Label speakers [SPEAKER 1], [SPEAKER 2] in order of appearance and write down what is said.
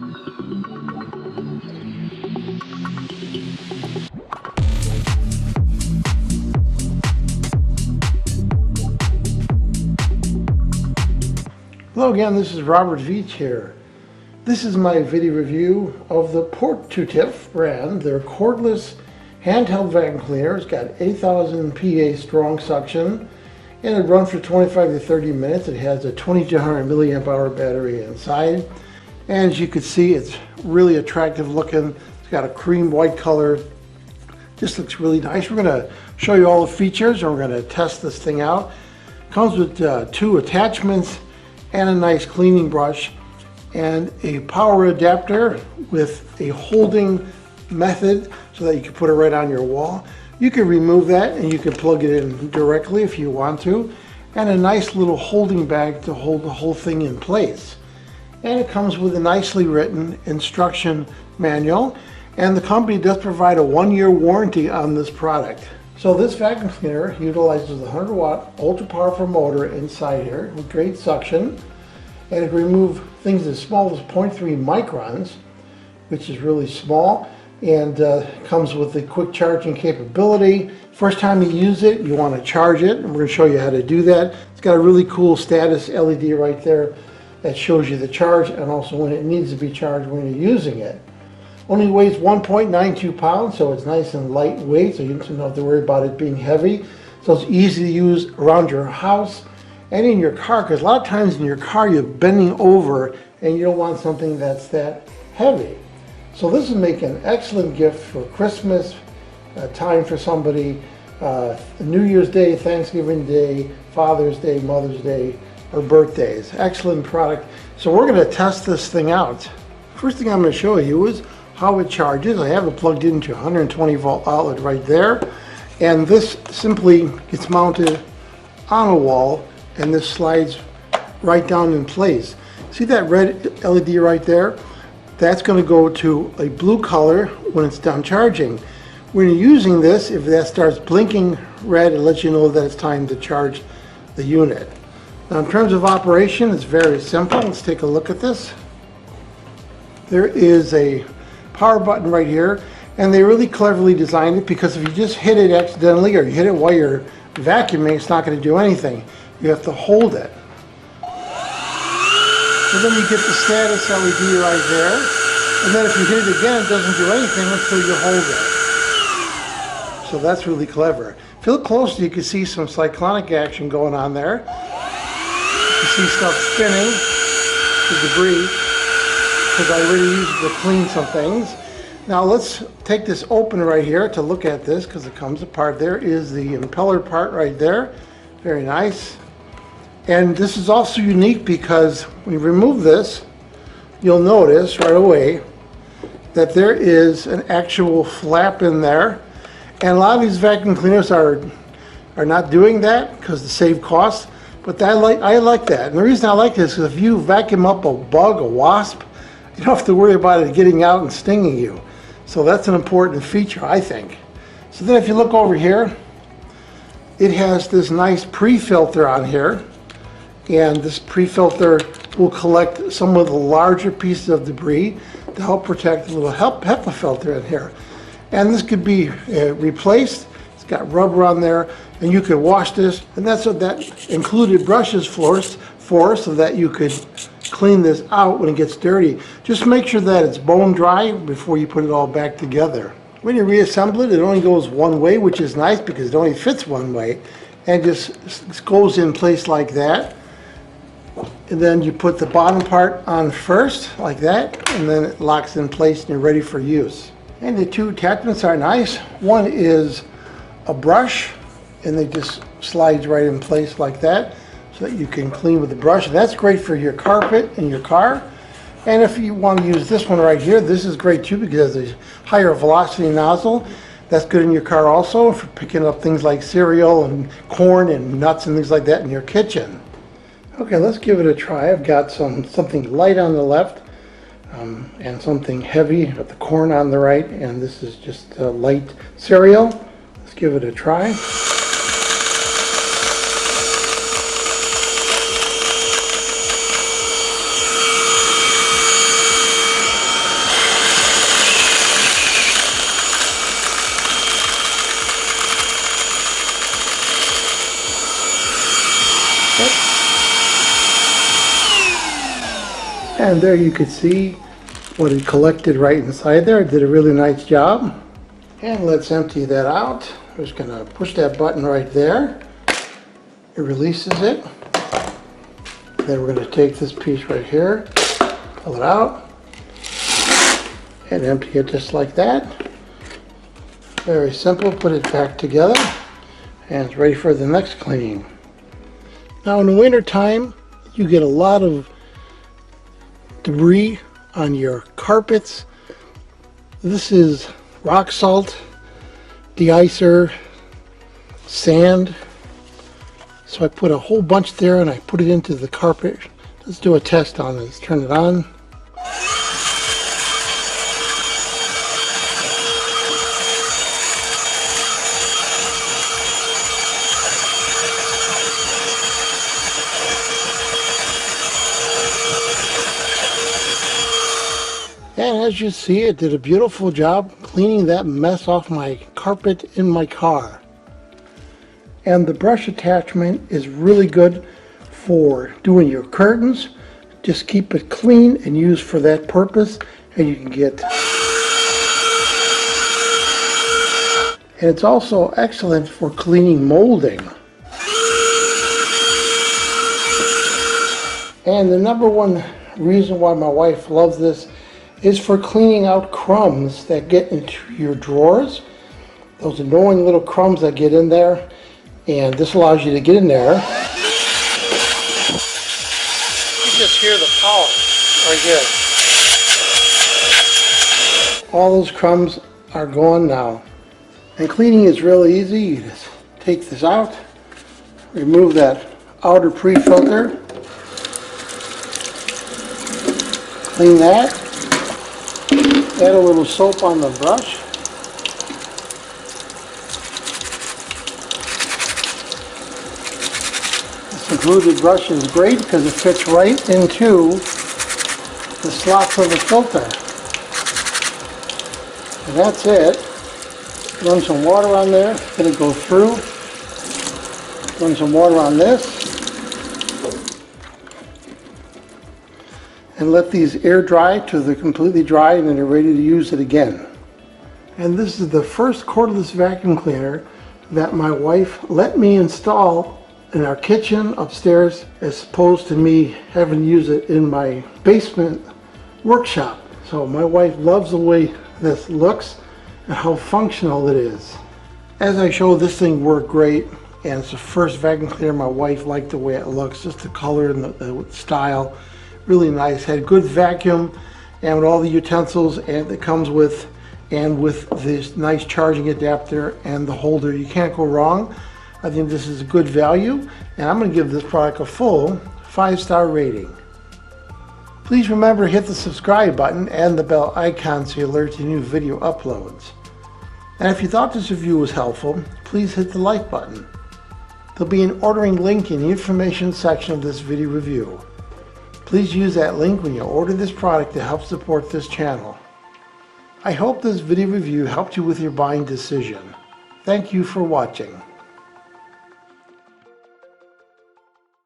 [SPEAKER 1] Hello again, this is Robert Veach here. This is my video review of the Portutif brand, their cordless handheld vacuum cleaner. It's got 8,000 PA strong suction and it runs for 25 to 30 minutes. It has a 2200 milliamp hour battery inside. And as you can see, it's really attractive looking. It's got a cream white color. Just looks really nice. We're going to show you all the features and we're going to test this thing out. It comes with 2 attachments and a nice cleaning brush and a power adapter with a holding method so that you can put it right on your wall. You can remove that and you can plug it in directly if you want to, and a nice little holding bag to hold the whole thing in place. And it comes with a nicely written instruction manual, and the company does provide a 1-year warranty on this product. So this vacuum cleaner utilizes a 100-watt ultra powerful motor inside here with great suction, and it can remove things as small as 0.3 microns, which is really small, and comes with the quick charging capability. First time you use it, you want to charge it, and we're going to show you how to do that. It's got a really cool status LED right there that shows you the charge and also when it needs to be charged when you're using it. Only weighs 1.92 pounds, so it's nice and lightweight, so you don't have to worry about it being heavy. So it's easy to use around your house and in your car, because a lot of times in your car you're bending over and you don't want something that's that heavy. So this would make an excellent gift for Christmas time for somebody, New Year's Day, Thanksgiving Day, Father's Day, Mother's Day, or birthdays. Excellent product. So we're going to test this thing out. First thing I'm going to show you is how it charges. I have it plugged into a 120 volt outlet right there, and this simply gets mounted on a wall and this slides right down in place. See that red LED right there? That's going to go to a blue color when it's done charging. When you're using this, if that starts blinking red, it lets you know that it's time to charge the unit. Now in terms of operation, it's very simple. Let's take a look at this. There is a power button right here, and they really cleverly designed it, because if you just hit it accidentally or you hit it while you're vacuuming, it's not going to do anything. You have to hold it. And then you get the status LED right there, and then if you hit it again, it doesn't do anything until you hold it. So that's really clever. If you look closely, you can see some cyclonic action going on there. You see stuff spinning, the debris, because I already used it to clean some things. Now let's take this open right here to look at this, because it comes apart. There is the impeller part right there. Very nice. And this is also unique because when you remove this, you'll notice right away that there is an actual flap in there. And a lot of these vacuum cleaners are not doing that because to save costs. But I like that. And the reason I like this is if you vacuum up a bug, a wasp, you don't have to worry about it getting out and stinging you. So that's an important feature, I think. So then if you look over here, it has this nice pre-filter on here. And this pre-filter will collect some of the larger pieces of debris to help protect the little HEPA filter in here. And this could be replaced. It's got rubber on there, and you could wash this. And that's what that included brushes for, so that you could clean this out when it gets dirty. Just make sure that it's bone dry before you put it all back together. When you reassemble it, it only goes one way, which is nice because it only fits one way, and just goes in place like that. And then you put the bottom part on first, like that, and then it locks in place and you're ready for use. And the 2 attachments are nice. One is a brush, and they just slides right in place like that, so that you can clean with the brush. And that's great for your carpet in your car. And if you want to use this one right here, this is great too because it's a higher velocity nozzle. That's good in your car also for picking up things like cereal and corn and nuts and things like that in your kitchen. Okay, let's give it a try. I've got something light on the left and something heavy with the corn on the right, and this is just light cereal. Let's give it a try. And there you could see what it collected right inside there. It did a really nice job. And let's empty that out. I'm just going to push that button right there. It releases it. Then we're going to take this piece right here, pull it out, and empty it just like that. Very simple. Put it back together, and it's ready for the next cleaning. Now in the winter time, you get a lot of debris on your carpets. This is rock salt, de-icer, sand. So I put a whole bunch there and I put it into the carpet. Let's do a test on this. Turn it on. And as you see, it did a beautiful job cleaning that mess off my carpet in my car. And the brush attachment is really good for doing your curtains. Just keep it clean and used for that purpose, and you can get. And it's also excellent for cleaning molding. And the number one reason why my wife loves this is for cleaning out crumbs that get into your drawers. Those annoying little crumbs that get in there. And this allows you to get in there. You just hear the power right here. All those crumbs are gone now. And cleaning is really easy. You just take this out, remove that outer pre-filter, clean that, add a little soap on the brush. Included brush is great because it fits right into the slots of the filter. And that's it. Run some water on there, let it go through. Run some water on this. And let these air dry till they're completely dry, and then you're ready to use it again. And this is the first cordless vacuum cleaner that my wife let me install in our kitchen upstairs, as opposed to me having to use it in my basement workshop. So my wife loves the way this looks and how functional it is. As I showed, this thing worked great, and it's the first vacuum cleaner my wife liked the way it looks, just the color and the style. Really nice, had good vacuum, and with all the utensils and it comes with, and with this nice charging adapter and the holder, you can't go wrong. I think this is a good value, and I'm going to give this product a full 5-star rating. Please remember to hit the subscribe button and the bell icon so you alert to new video uploads. And if you thought this review was helpful, please hit the like button. There'll be an ordering link in the information section of this video review. Please use that link when you order this product to help support this channel. I hope this video review helped you with your buying decision. Thank you for watching.